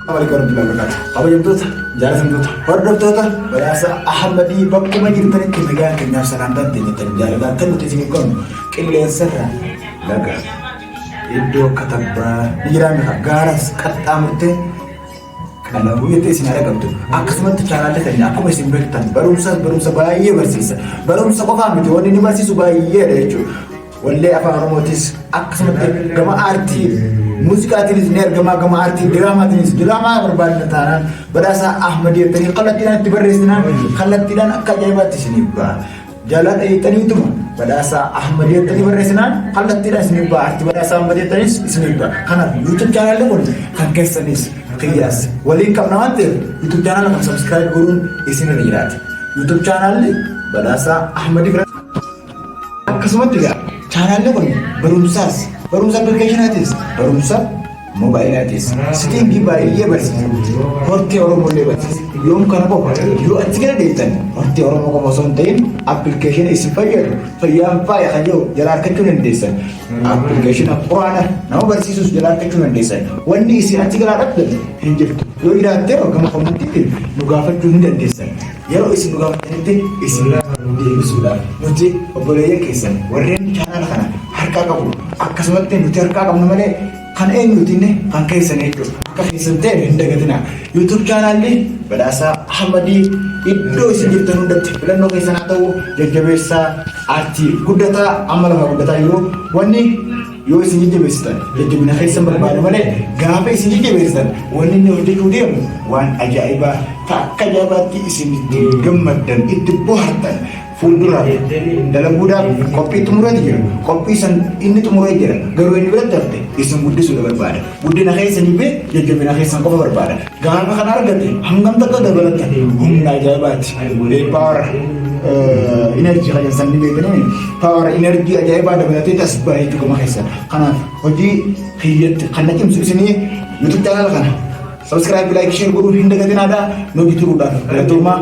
عليكم ورحمة الله وبركاته. أبو جمتوت جالس جمتوت. هردوت بس أحمدي بقى ما جرت لك كذا كذا سلام تاني تنجال لا تلو تسمعكم كل سر لقى يدو كتب نجران غارس كتامته كنا هو يتسمع لك أنتو أقسمت كنا لك أني أكو بس يمبكتان برumsa بايه برسيس برumsa قفا متي وني برسيس بايه رجو ولا أفهموتيس أقسمت كما أرتي موسيقى تنس نير كما أرتي دراما تنس دراما برباد نتانا بدأسا أحمدية تني قلتنا تبرزنا قلتنا كجايبات تسنيبا jalan tani itu بدأسا أحمدية تني برزنا قلتنا سنيبا أرتي بدأسا أحمدية تنس سنيبا كنا يوتيوب channel لكم كان كيسانيس قياس ولين كم نوانتر يوتيوب channel كم سبسكرايب كورون إسمه رجلات يوتيوب channel بدأسا أحمدية أقسمت juga channel لكم barumsa applicationatis barumsa mobileatis setinggi bayi bersih horti orang boleh bersih yom kana apa yo atiknya deitan horti orang mau kosontain application isi fire fayam fire kayo jalan kecunan desa application apa nama bersih sus jalan kecunan desa wani isi atiknya ada hinjil yo ira tero kama komunitin nugafa cunan desa yo isi nugafa ini isi di sudah nuti boleh ya kesan warren channel kana harka kamu akkasumatti nuti harka kamu namanya kan eenyuutinne kan keessan hedduu akka keessan ta'e hin dagatina yuutuub chaanaalli badhaasa ahmadii iddoo isin jirtan hundatti filannoo keessan haa ta'u jajjabeessaa aartii guddataa amma lafa guddataa yoo isin jajjabeessitan jajjabina keessan barbaadu malee gaafa isin jajjabeessitan wanni inni hojjechuu deemu waan ajaa'ibaa akka ajaa'ibaatti isin itti gammaddan itti bohaartan fuuldura dalaguudhaaf qophii xumurati jira qophii san inni xumuree jira garuu inni biratti hafte isin guddisuudha barbaada guddina keessanii fi jajjabina keessan qofa barbaada gaafa kana argate hangam takka dabalatan humna ajaa'ibaati paawar enerjii kan san ni beekanii paawar enerjii ajaa'ibaa dabalatee tas baay'eetu gama keessan kanaaf hojii hiyyatti kan na cimsu isinii yuutuub chaanal kana subscribe like share godhuu hin dagatinaa nu bituudhaaf galatoomaa